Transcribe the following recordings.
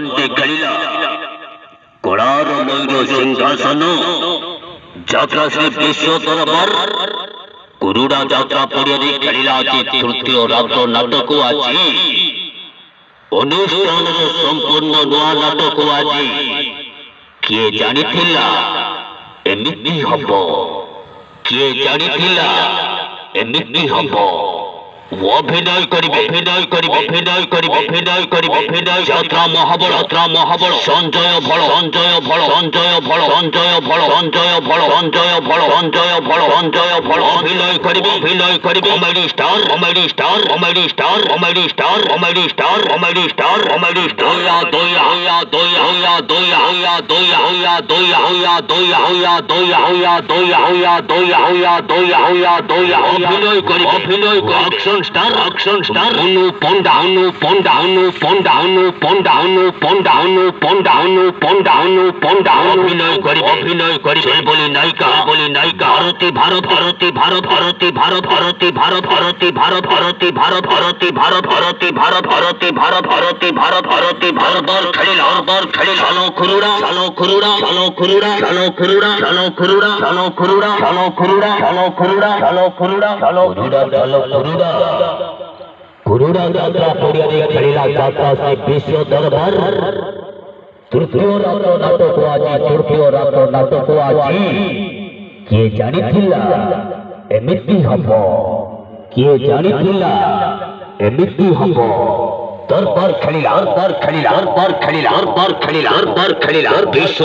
ঘন্টে খেলিলা কড়ার ময়ূর সিংহাসন যাত্রা শ্রী বিশ্ব দরবার কুরুড়া যাত্রা পড়িয়ে খেলিলা আজ তৃতীয় রাত্র নাটক আজি অনুষ্ঠানের সম্পূর্ণ নୂଆ ନାଟକ আজি କିଏ ଜାଣିଥିଲା ଏମିତି ହବ କିଏ ଜାଣିଥିଲା ଏମିତି ହବ অভিনয় করিবে যাত্রা মহাবল সঞ্জয় ভল অভিনয় করিবে কমেডি স্টার অভিনয় অ্যাকশন স্টার অনু পন্ডা অভিনয় করি বলি নায়িকা ভারত খেলিল শালো কুরুড়া যাত্রা পড়িয়া খেলিলা যাত্রা শ্রী বিশ্ব দরবার তৃতীয় রাত্র নাটক আজি କିଏ ଜାଣିଥିଲା ଏମିତି ହବ দরবার খেলিলা বিশ্ব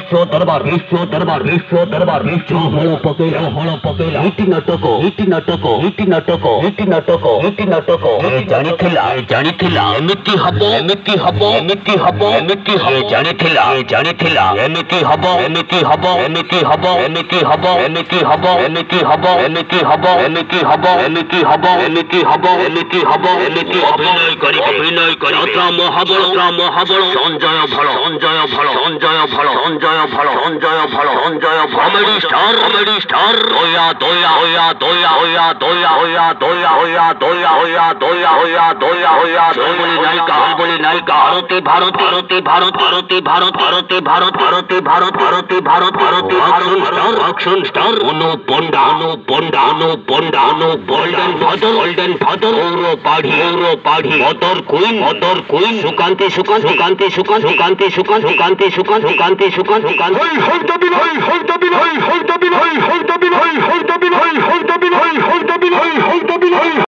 দরবার বিশ্ব দরবার হল পকেইলা ইটি নাটক জানিଥିଲା এମିତି হব অভিনয় করি যাত্রা মহাবল সঞ্জয় ভল কমেডি স্টার বলি নায়িকা ভারত অ্যাকশন স্টার অনু পন্ডা গোল্ডেন ফাদার ঔর পাড়ি মদর কুইন সুকান্তি সুকান